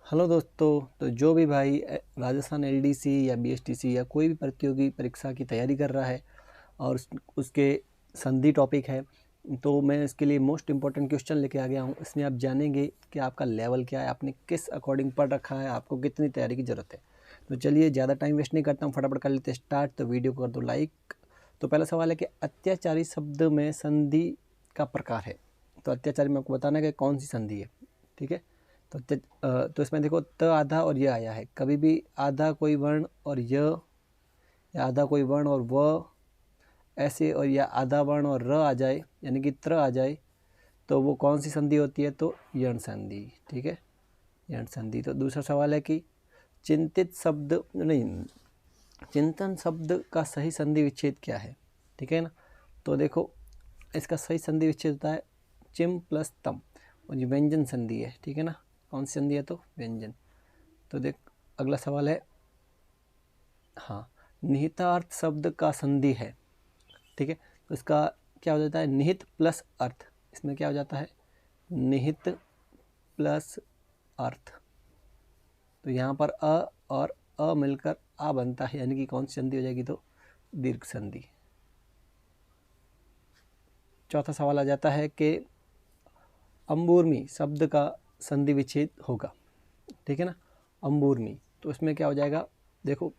Hello दोस्तों। तो जो भी भाई राजस्थान एलडीसी या बीएसटीसी या कोई भी प्रतियोगी परीक्षा की तैयारी कर रहा है और उसके संधि टॉपिक है, तो मैं इसके लिए मोस्ट इम्पॉर्टेंट क्वेश्चन लेके आ गया हूँ। इसमें आप जानेंगे कि आपका लेवल क्या है, आपने किस अकॉर्डिंग पढ़ रखा है, आपको कितनी तैयारी की ज़रूरत है। तो चलिए ज़्यादा टाइम वेस्ट नहीं करता हूँ, फटाफट कर लेते स्टार्ट। तो वीडियो को कर दो लाइक। तो पहला सवाल है कि अत्याचारी शब्द में संधि का प्रकार है। तो अत्याचारी में आपको बताना है कि कौन सी संधि है, ठीक है। तो इसमें देखो त आधा और य आया है। कभी भी आधा कोई वर्ण और य, या आधा कोई वर्ण और व ऐसे, और या आधा वर्ण और र आ जाए यानी कि त्र आ जाए, तो वो कौन सी संधि होती है? तो यण संधि, ठीक है, यण संधि। तो दूसरा सवाल है कि चिंतित शब्द नहीं चिंतन शब्द का सही संधि विच्छेद क्या है, ठीक है ना। तो देखो इसका सही संधि विच्छेद होता है चिम प्लस तम, और ये व्यंजन संधि है, ठीक है ना। कौन सी संधि है? तो व्यंजन। तो देख अगला सवाल है, हाँ, निहितार्थ शब्द का संधि है, ठीक है। तो इसका क्या हो जाता है? निहित प्लस अर्थ। इसमें क्या हो जाता है? निहित प्लस अर्थ। तो यहाँ पर अ और अ मिलकर आ बनता है, यानी कि कौन सी संधि हो जाएगी? तो दीर्घ संधि। चौथा सवाल आ जाता है कि अंबुर्मी शब्द का संधि विच्छेद होगा, ठीक है ना। अंबुर्मी, तो इसमें क्या हो जाएगा? देखो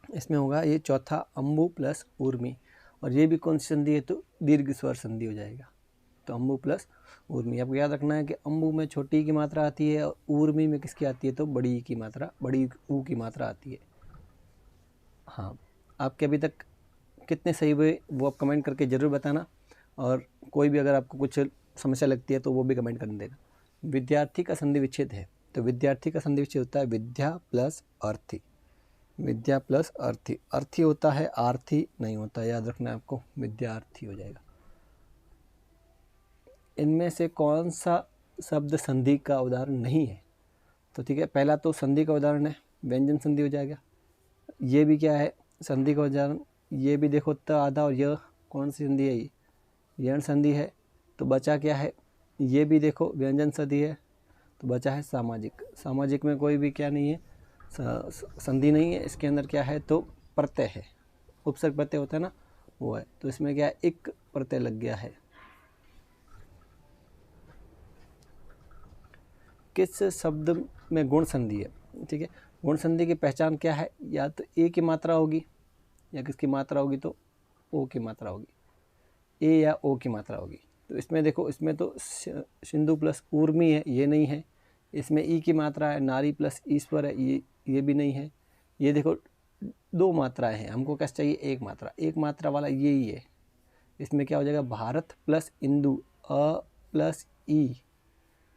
इसमें होगा ये चौथा अम्बु प्लस ऊर्मी, और ये भी कौन सी संधि है? तो दीर्घ स्वर संधि हो जाएगा। तो अम्बु प्लस ऊर्मी। आपको याद रखना है कि अम्बु में छोटी की मात्रा आती है और ऊर्मी में किसकी आती है? तो बड़ी की मात्रा, बड़ी ऊ की मात्रा आती है। हाँ, आपके अभी तक कितने सही हुए वो आप कमेंट करके ज़रूर बताना, और कोई भी अगर आपको कुछ समस्या लगती है तो वो भी कमेंट कर देना। विद्यार्थी का संधि विच्छेद है, तो विद्यार्थी का संधि विच्छेद होता है विद्या प्लस अर्थी। विद्या प्लस अर्थी, अर्थी होता है, आर्थी नहीं होता, याद रखना है आपको, विद्यार्थी हो जाएगा। इनमें से कौन सा शब्द संधि का उदाहरण नहीं है? तो ठीक है, पहला तो संधि का उदाहरण है व्यंजन संधि हो जाएगा। ये भी क्या है? संधि का उदाहरण। ये भी देखो त आधा और यह कौन सी संधि है? ये यण संधि है। तो बचा क्या है? ये भी देखो व्यंजन संधि है। तो बचा है सामाजिक। सामाजिक में कोई भी क्या नहीं है? संधि नहीं है। इसके अंदर क्या है? तो प्रत्यय है, उपसर्ग प्रत्यय होता है ना, वो है। तो इसमें क्या है? एक प्रत्यय लग गया है। किस शब्द में गुण संधि है? ठीक है, गुण संधि की पहचान क्या है? या तो ए की मात्रा होगी, या किसकी मात्रा होगी? तो ओ की मात्रा होगी, ए या ओ की मात्रा होगी। तो इसमें देखो, इसमें तो सिंधु प्लस ऊर्मी है, ये नहीं है। इसमें ई की मात्रा है, नारी प्लस ईश्वर है, ये भी नहीं है। ये देखो दो मात्राएं हैं, हमको कैसे चाहिए? एक मात्रा। एक मात्रा वाला ये ही है। इसमें क्या हो जाएगा? भारत प्लस इंदु, अ प्लस ई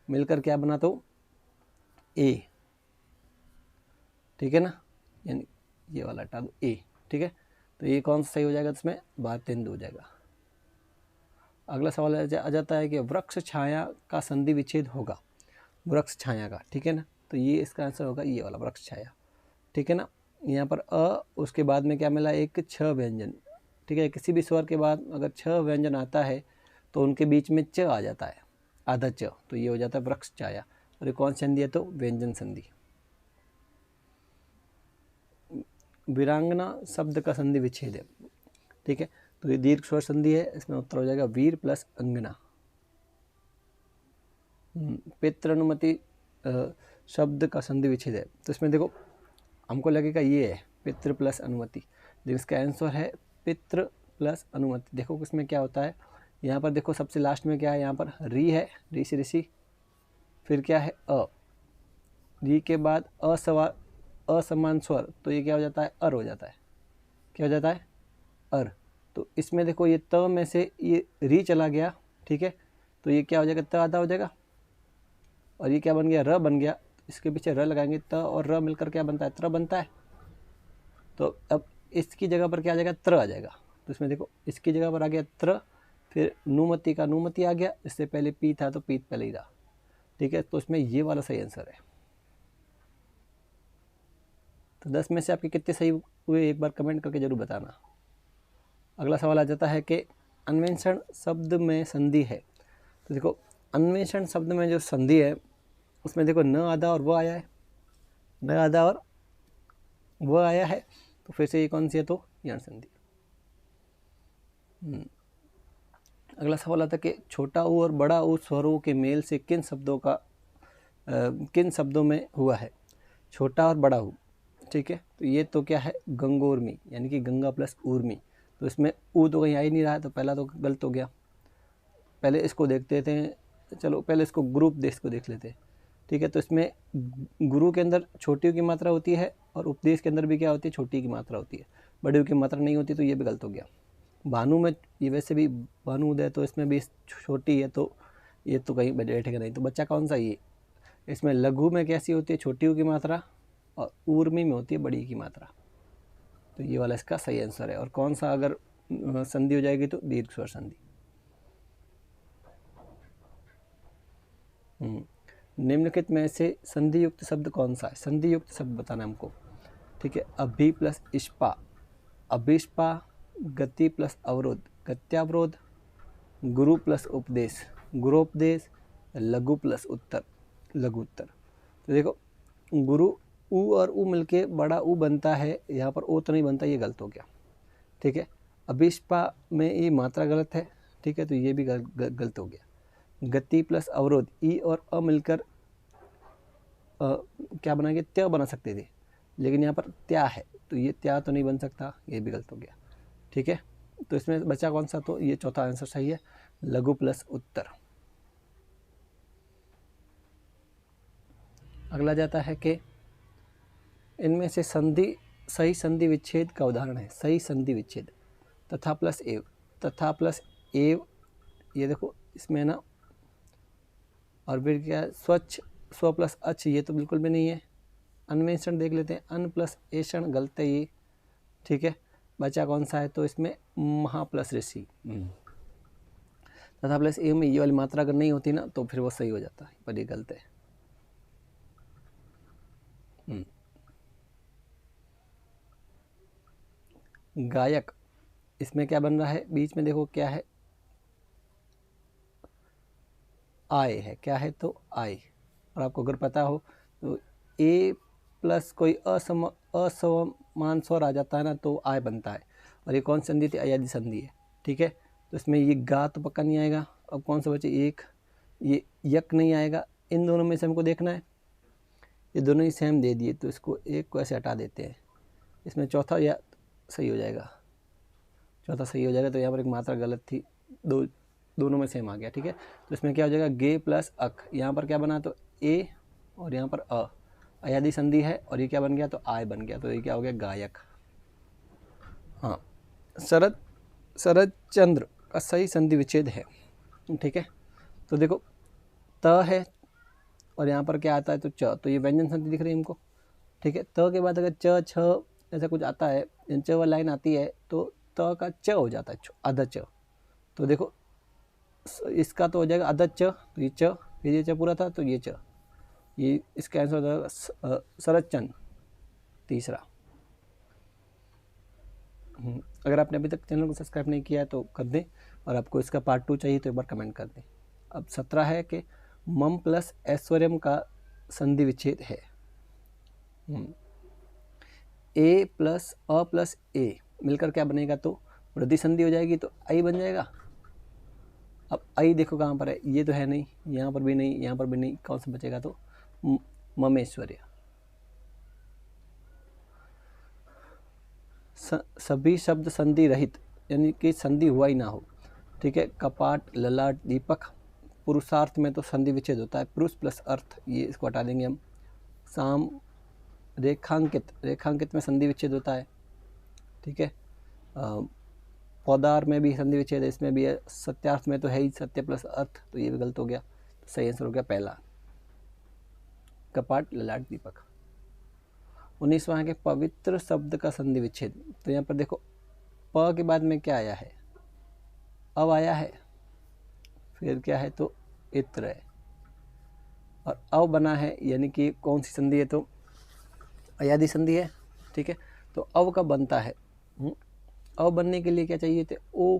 मिलकर क्या बना? तो ए, ठीक है ना। यानी ये वाला हटा दो, ए, ठीक है। तो ये कौन सा सही हो जाएगा? इसमें भारतेंदु हो जाएगा। अगला सवाल आ जाता है कि वृक्ष छाया का संधि विच्छेद होगा। वृक्ष छाया का, ठीक है ना। तो ये इसका आंसर होगा ये वाला, वृक्ष छाया, ठीक है ना। यहाँ पर अ, उसके बाद में क्या मिला? एक छ व्यंजन, ठीक है। किसी भी स्वर के बाद अगर छ व्यंजन आता है तो उनके बीच में च आ जाता है, आधा च, तो ये हो जाता है वृक्ष छाया। और ये कौन संधि है? तो व्यंजन संधि। वीरांगना शब्द का संधि विच्छेद है, ठीक है। तो ये दीर्घ स्वर संधि है। इसमें उत्तर हो जाएगा वीर प्लस अंगना। पितृ अनुमति शब्द का संधि विच्छेद है। तो इसमें देखो हमको लगेगा ये है पितृ प्लस अनुमति, लेकिन इसका आंसर है पितृ प्लस अनुमति। देखो इसमें क्या होता है? यहाँ पर देखो सबसे लास्ट में क्या है? यहाँ पर री है, री से ऋषि, फिर क्या है? अ, री के बाद असमान स्वर, तो ये क्या हो जाता है? अर हो जाता है। क्या हो जाता है? अर। तो इसमें देखो ये त में से ये री चला गया, ठीक है। तो ये क्या हो जाएगा? त आधा हो जाएगा, और ये क्या बन गया? र बन गया। इसके पीछे र लगाएंगे, त और र मिलकर क्या बनता है? त्र बनता है। तो अब इसकी जगह पर क्या आ जाएगा? त्र आ जाएगा। तो इसमें देखो इसकी जगह पर आ गया त्र, फिर नुमति का नुमति आ गया, इससे पहले पी था तो पीत पहले ही रहा, ठीक है। तो इसमें ये वाला सही आंसर है। तो 10 में से आपके कितने सही हुए एक बार कमेंट करके जरूर बताना। अगला सवाल आ जाता है कि अन्वेषण शब्द में संधि है। तो देखो अन्वेषण शब्द में जो संधि है उसमें देखो न आधा और वो आया है, न आधा और वो आया है, तो फिर से ये कौन सी है, तो यण संधि। अगला सवाल आता है कि छोटा ऊ और बड़ा ऊ स्वरों के मेल से किन शब्दों में हुआ है। छोटा और बड़ा ऊ, ठीक है, तो ये तो क्या है, गंगोर्मी, यानी कि गंगा प्लस ऊर्मी। तो इसमें ऊ तो कहीं आ ही नहीं रहा है, तो पहला तो गलत हो गया। पहले इसको देखते थे, चलो पहले इसको ग्रुप देश को देख लेते हैं, ठीक है। तो इसमें गुरु के अंदर छोटी की मात्रा होती है और उपदेश के अंदर भी क्या होती है, छोटी की मात्रा होती है, बड़ी की मात्रा नहीं होती, तो ये भी गलत हो गया। भानु में ये वैसे भी भानु उदय, तो इसमें भी छोटी है, तो ये तो कहीं बैठेगा नहीं। तो बच्चा कौन सा, ये इसमें लघु में कैसी होती है, छोटी की मात्रा, और ऊर्मी में होती है बड़ी की मात्रा। तो ये वाला इसका सही आंसर है। और कौन सा अगर संधि हो जाएगी, तो दीर्घ स्वर संधि। निम्नलिखित में से संधि युक्त शब्द कौन सा है, संधि युक्त शब्द बताना हमको, ठीक है। अभि प्लस इष्पा, अभिष्पा, गति प्लस अवरोध, गत्यावरोध, गुरु प्लस उपदेश, गुरोपदेश, लघु प्लस उत्तर, लघु उत्तर। तो देखो गुरु ऊ और ऊ मिलके बड़ा ऊ बनता है, यहाँ पर ओ तो नहीं बनता, ये गलत हो गया, ठीक है। अभिष्पा में ये मात्रा गलत है, ठीक है, तो ये भी गलत हो गया। गति प्लस अवरोध, ई और अ मिलकर क्या बनाएंगे, त्य बना सकते थे, लेकिन यहाँ पर त्या है, तो ये त्या तो नहीं बन सकता, ये भी गलत हो गया, ठीक है। तो इसमें बचा कौन सा, तो ये चौथा आंसर सही है, लघु प्लस उत्तर। अगला जाता है कि इनमें से संधि सही संधि विच्छेद का उदाहरण है। सही संधि विच्छेद, तथा प्लस एव, तथा प्लस एव, ये देखो इसमें ना, और फिर क्या स्वच्छ, स्व प्लस अच्छ, ये तो बिल्कुल भी नहीं है। अन्वेषण देख लेते हैं, अन प्लस एषण गलत है ये, ठीक है। बचा कौन सा है, तो इसमें महा प्लस ऋषि। तथा प्लस एव में ये वाली मात्रा अगर नहीं होती ना, तो फिर वो सही हो जाता है, पर ये गलत है। गायक, इसमें क्या बन रहा है, बीच में देखो क्या है, आय है, क्या है, तो आय। और आपको अगर पता हो तो ए प्लस कोई असमान स्वर आ जाता है ना, तो आय बनता है। और ये कौन संधि थी, अयादि संधि है, ठीक है। तो इसमें ये गा तो पक्का नहीं आएगा। अब कौन सा बचे, एक ये यक नहीं आएगा। इन दोनों में से हमको देखना है, ये दोनों ही सेम दे दिए, तो इसको एक को ऐसे हटा देते हैं। इसमें चौथा या सही हो जाएगा, चौथा सही हो जाएगा। तो यहाँ पर एक मात्रा गलत थी, दोनों में सेम आ गया, ठीक है। तो इसमें क्या हो जाएगा, गे प्लस अक, यहाँ पर क्या बना, तो ए, और यहाँ पर अ, अयादि संधि है, और ये क्या बन गया, तो आय बन गया। तो ये क्या हो गया, गायक। हाँ, शरद चंद्र का सही संधि विच्छेद है, ठीक है। तो देखो त है, और यहाँ पर क्या आता है, तो च, तो ये व्यंजन संधि दिख रही है हमको, ठीक है। त के बाद अगर च छ ऐसा कुछ आता है, च वाली लाइन आती है, तो त का च हो जाता है, आधा च। तो देखो इसका तो हो जाएगा आधा च, तो ये च, फिर ये च पूरा था, तो ये च, ये इसका आंसर हो जाएगा शरद चंद्र, तीसरा। अगर आपने अभी तक चैनल को सब्सक्राइब नहीं किया है तो कर दें, और आपको इसका पार्ट 2 चाहिए तो एक बार कमेंट कर दें। अब 17 है कि मम प्लस ऐश्वर्यम का संधि विच्छेद है। ए प्लस अ प्लस ए मिलकर क्या बनेगा, तो वृद्धि संधि हो जाएगी, तो आई बन जाएगा। अब आई देखो कहाँ पर है, ये तो है नहीं, यहाँ पर भी नहीं, यहाँ पर भी नहीं, कौन सा बचेगा, तो ममेश्वर्य। सभी शब्द संधि रहित, यानी कि संधि हुआ ही ना हो, ठीक है। कपाट, ललाट, दीपक, पुरुषार्थ में तो संधि विच्छेद होता है, पुरुष प्लस अर्थ, ये इसको हटा देंगे हम। साम, रेखांकित, रेखांकित में संधि विच्छेद होता है, ठीक है। पौदार में भी संधि विच्छेद है, इसमें भी है। सत्यार्थ में तो है ही सत्य प्लस अर्थ, तो ये भी गलत हो गया। तो सही आंसर हो गया पहला, कपाट, ललाट, दीपक। 19वां है कि पवित्र शब्द का संधि विच्छेद। तो यहाँ पर देखो प के बाद में क्या आया है, अब आया है, फिर क्या है, तो इत्र है, और अव बना है, यानी कि कौन सी संधि है, तो अयादि संधि है, ठीक है। तो अव कब बनता है, अव बनने के लिए क्या चाहिए थे, ओ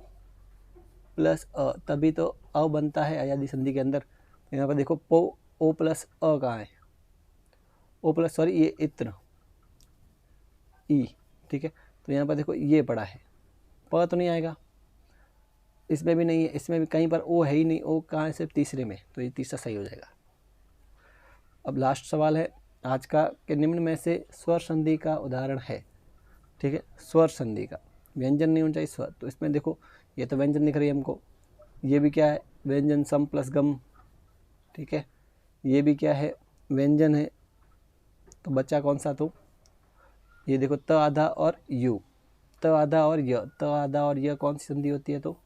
प्लस अ, तभी तो अव बनता है अयादि संधि के अंदर। यहाँ पर देखो पो ओ प्लस अ कहाँ है, ओ प्लस सॉरी ये इत्र ई, ठीक है। तो यहाँ पर देखो ये पड़ा है, प तो नहीं आएगा, इसमें भी नहीं है, इसमें भी कहीं पर ओ है ही नहीं, ओ कहाँ है, सिर्फ तीसरे में, तो ये तीसरा सही हो जाएगा। अब लास्ट सवाल है आज का कि निम्न में से स्वर संधि का उदाहरण है, ठीक है। स्वर संधि का, व्यंजन नहीं होना चाहिए स्वर, तो इसमें देखो ये तो व्यंजन दिख रही है हमको, ये भी क्या है, व्यंजन सम प्लस गम, ठीक है। ये भी क्या है, व्यंजन है, तो बच्चा कौन सा, तो ये देखो त आधा और यू, त आधा और य, त आधा और य कौन सी संधि होती है, तो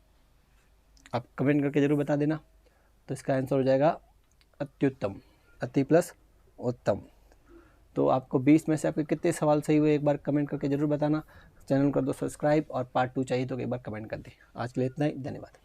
आप कमेंट करके जरूर बता देना। तो इसका आंसर हो जाएगा अत्युत्तम, अति प्लस उत्तम। तो आपको 20 में से आपके कितने सवाल सही हुए एक बार कमेंट करके जरूर बताना। चैनल कर दो सब्सक्राइब और पार्ट 2 चाहिए तो एक बार कमेंट कर दें। आज के लिए इतना ही, धन्यवाद।